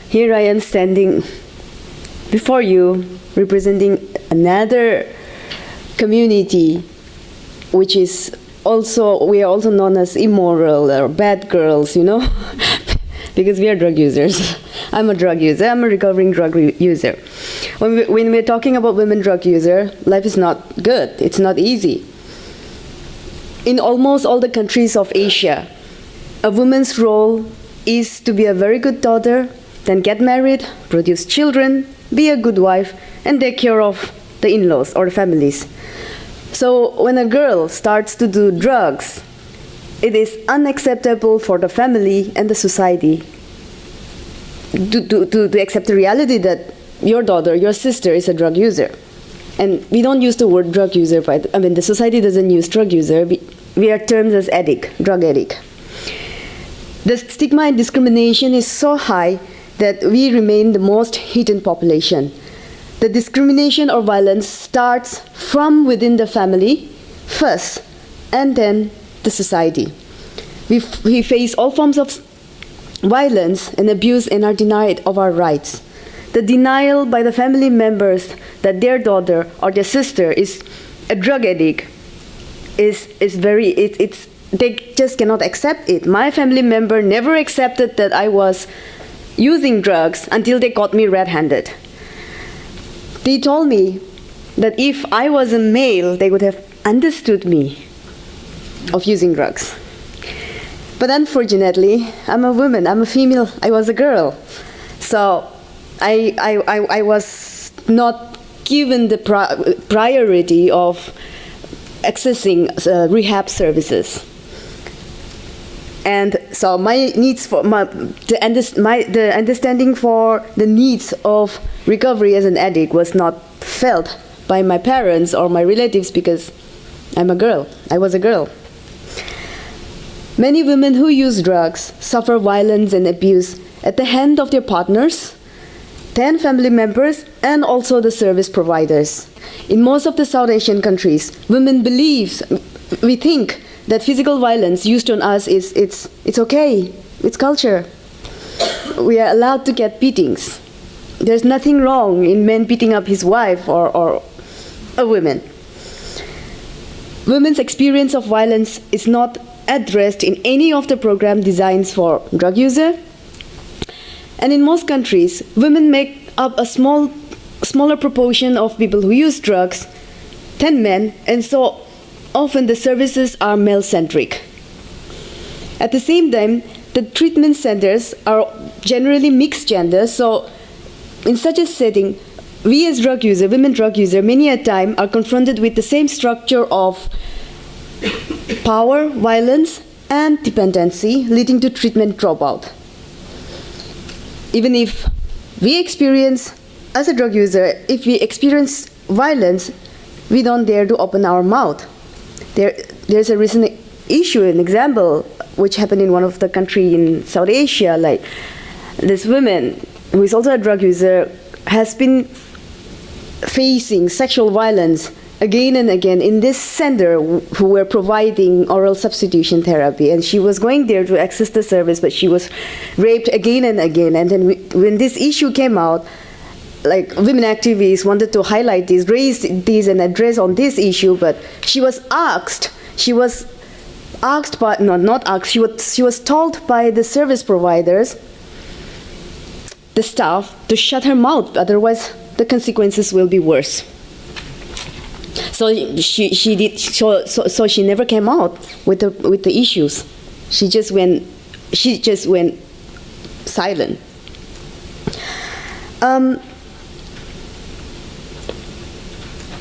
here I am standing before you, representing another community, which is also, we are also known as immoral or bad girls, you know, because we are drug users. I'm a drug user. I'm a recovering drug user. When we're talking about women drug user, life is not good. It's not easy. In almost all the countries of Asia, a woman's role is to be a very good daughter, then get married, produce children, be a good wife, and take care of the in-laws or the families. So when a girl starts to do drugs, it is unacceptable for the family and the society to accept the reality that your daughter, your sister is a drug user. And we don't use the word drug user, but I mean the society doesn't use drug user. We are termed as addict, drug addict. The stigma and discrimination is so high that we remain the most hidden population. The discrimination or violence starts from within the family first, and then the society. We face all forms of violence and abuse and are denied of our rights. The denial by the family members that their daughter or their sister is a drug addict is very, they just cannot accept it. My family member never accepted that I was using drugs until they caught me red-handed. They told me that if I was a male, they would have understood me of using drugs. But unfortunately, I'm a woman, I'm a female, I was a girl. So I was not given the priority of accessing rehab services. And so my needs for the understanding for the needs of recovery as an addict was not felt by my parents or my relatives because I'm a girl. I was a girl. Many women who use drugs suffer violence and abuse at the hand of their partners, then family members, and also the service providers. In most of the South Asian countries, women we think that physical violence used on us it's okay, it's culture. We are allowed to get beatings. There's nothing wrong in men beating up his wife or a woman. Women's experience of violence is not addressed in any of the program designs for drug user. And in most countries, women make up a smaller proportion of people who use drugs than men, and so often the services are male-centric. At the same time, the treatment centers are generally mixed gender, so in such a setting, we as drug users, women drug users, many a time are confronted with the same structure of power, violence, and dependency, leading to treatment dropout. Even if we experience, as a drug user, if we experience violence, we don't dare to open our mouth. There's a recent issue, an example, which happened in one of the countries in South Asia, like this woman, who is also a drug user, has been facing sexual violence again and again in this center who were providing oral substitution therapy. And she was going there to access the service, but she was raped again and again. And then when this issue came out, like women activists wanted to highlight this, raise this and address on this issue, but she was told by the service providers, the staff, to shut her mouth, otherwise the consequences will be worse. So she never came out with the issues. She just went silent.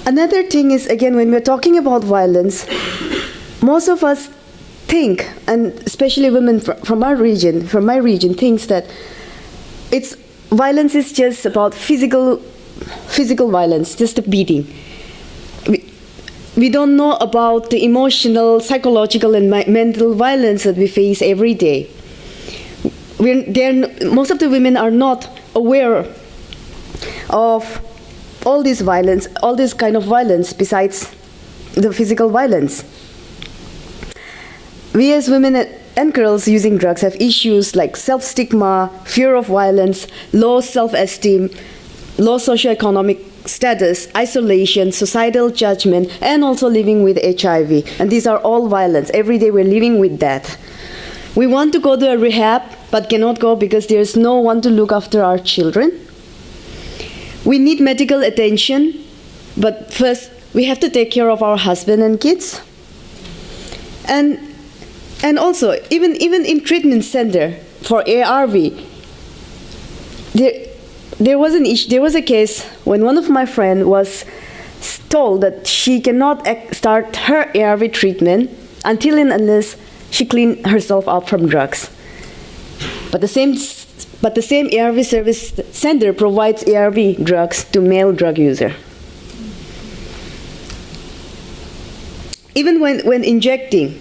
Another thing is, again, when we're talking about violence, most of us think, and especially women from my region, thinks that violence is just about physical violence, just a beating. We don't know about the emotional, psychological, and mental violence that we face every day. Most of the women are not aware of all this violence, all this kind of violence besides the physical violence. We as women and girls using drugs have issues like self-stigma, fear of violence, low self-esteem, low socioeconomic status, isolation, societal judgment, and also living with HIV. And these are all violence. Every day we're living with that. We want to go to a rehab, but cannot go because there's no one to look after our children. We need medical attention, but first we have to take care of our husband and kids. And also, even in treatment center for ARV, there was a case when one of my friends was told that she cannot start her ARV treatment until and unless she cleaned herself up from drugs. But the same ARV service center provides ARV drugs to male drug user. Even when injecting,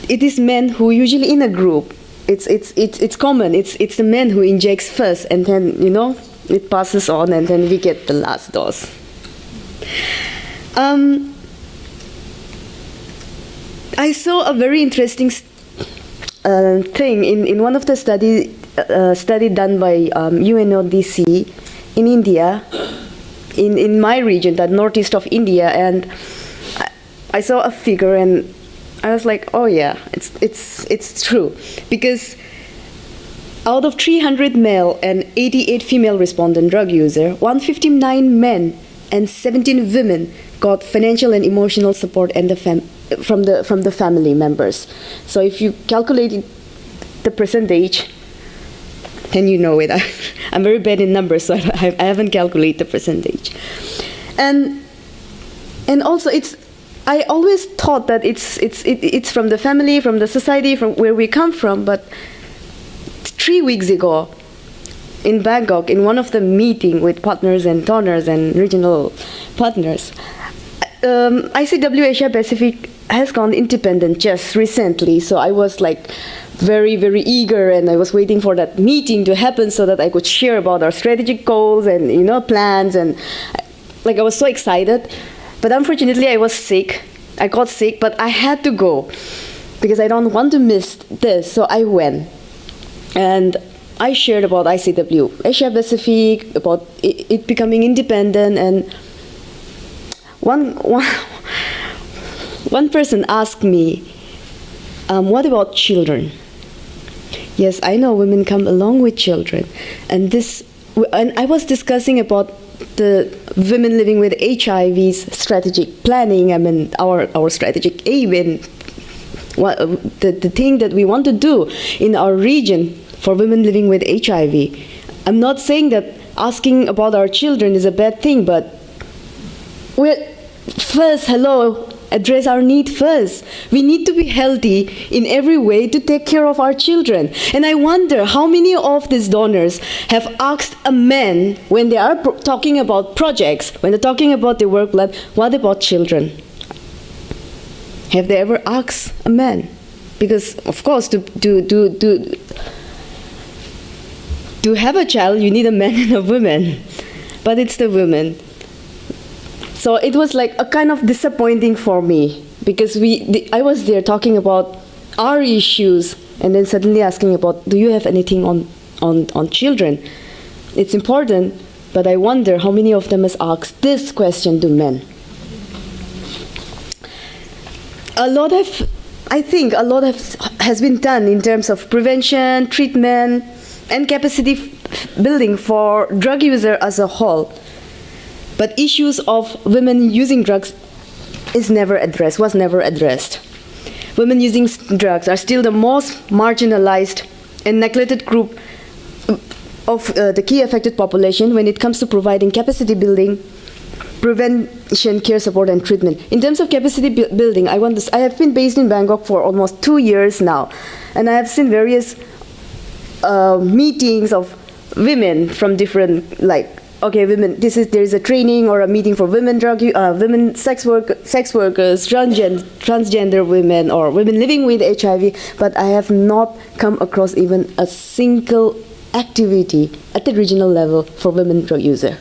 it is men who usually in a group. It's common. It's the men who injects first, and then it passes on, and then we get the last dose. I saw a very interesting thing in one of the study done by UNODC in India, in my region, the northeast of India, and I saw a figure and I was like, oh yeah, it's true, because out of 300 male and 88 female respondent drug user, 159 men and 17 women got financial and emotional support and from the family members. So if you calculate the percentage, then you know it. I'm very bad in numbers, so I haven't calculated the percentage. And also I always thought that it's from the family, from the society, from where we come from. But 3 weeks ago, in Bangkok, in one of the meeting with partners and donors and regional partners, ICW Asia Pacific has gone independent just recently. So I was like very, very eager, and I was waiting for that meeting to happen so that I could share about our strategic goals and plans, and I was so excited. But unfortunately, I was sick. I got sick, but I had to go because I don't want to miss this. So I went, and I shared about ICW Asia Pacific, about it becoming independent, and one person asked me, "What about children?" Yes, I know women come along with children, and I was discussing about the women living with HIV's strategic planning. I mean, our strategic aim and the thing that we want to do in our region for women living with HIV. I'm not saying that asking about our children is a bad thing, but address our need first. We need to be healthy in every way to take care of our children. And I wonder how many of these donors have asked a man when they are talking about projects, when they're talking about their work plan, what about children? Have they ever asked a man? Because of course, to have a child, you need a man and a woman, but it's the women. So it was like a kind of disappointing for me, because I was there talking about our issues, and then suddenly asking about, do you have anything on children? It's important, but I wonder how many of them has asked this question to men. I think a lot has been done in terms of prevention, treatment, and capacity building for drug user as a whole. But issues of women using drugs was never addressed. Women using drugs are still the most marginalized and neglected group of the key affected population when it comes to providing capacity building, prevention, care support, and treatment. In terms of capacity building, I have been based in Bangkok for almost 2 years now, and I have seen various meetings of women from different, women. There is a training or a meeting for women sex workers, transgender women, or women living with HIV. But I have not come across even a single activity at the regional level for women drug user.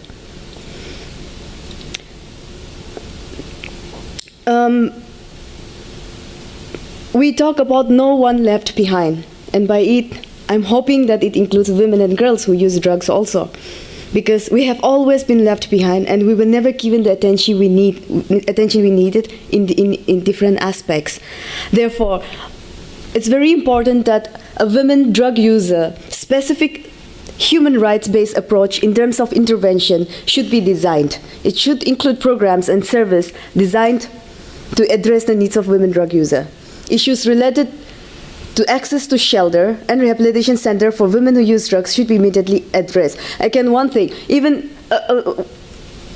we talk about no one left behind, and by it, I'm hoping that it includes women and girls who use drugs also, because we have always been left behind, and we were never given the attention we needed in different aspects. Therefore, it's very important that a women drug user specific human rights-based approach in terms of intervention should be designed. It should include programs and service designed to address the needs of women drug users. Issues related to access to shelter and rehabilitation center for women who use drugs should be immediately addressed. Again, one thing, even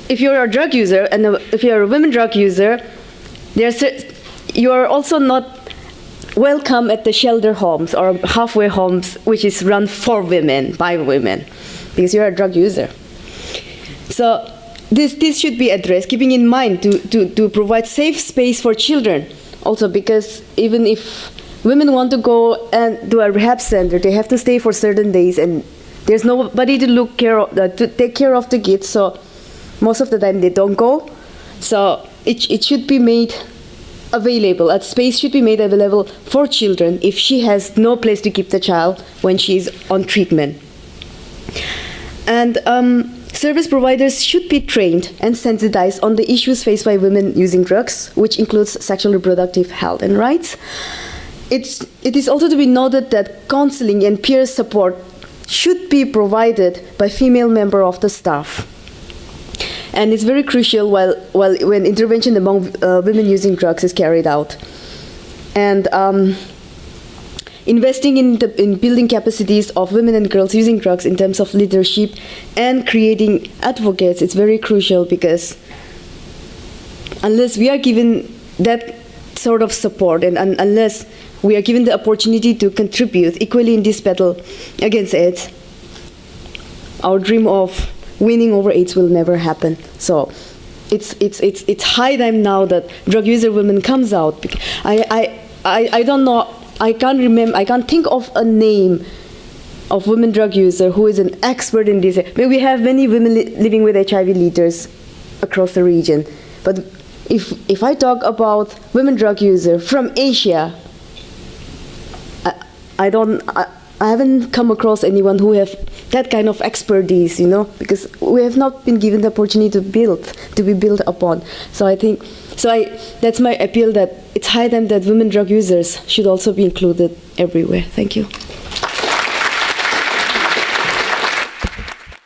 if you're a drug user and if you're a women drug user, you are also not welcome at the shelter homes or halfway homes, which is run for women, by women, because you're a drug user. So this should be addressed, keeping in mind to provide safe space for children. Also, because even if women want to go and do a rehab center, they have to stay for certain days, and there's nobody to take care of the kids. So most of the time they don't go. So it should be made available. A space should be made available for children if she has no place to keep the child when she's on treatment. And service providers should be trained and sensitized on the issues faced by women using drugs, which includes sexual reproductive health and rights. It is also to be noted that counseling and peer support should be provided by female member of the staff. And it's very crucial when intervention among women using drugs is carried out. And investing in building capacities of women and girls using drugs in terms of leadership and creating advocates is very crucial, because unless we are given that sort of support and unless we are given the opportunity to contribute equally in this battle against AIDS, our dream of winning over AIDS will never happen. So it's high time now that drug user women comes out. I don't know, I can't think of a name of women drug user who is an expert in this. We have many women living with HIV leaders across the region, but if I talk about women drug user from Asia, I haven't come across anyone who have that kind of expertise, because we have not been given the opportunity to be built upon. So that's my appeal, that it's high time that women drug users should also be included everywhere. Thank you.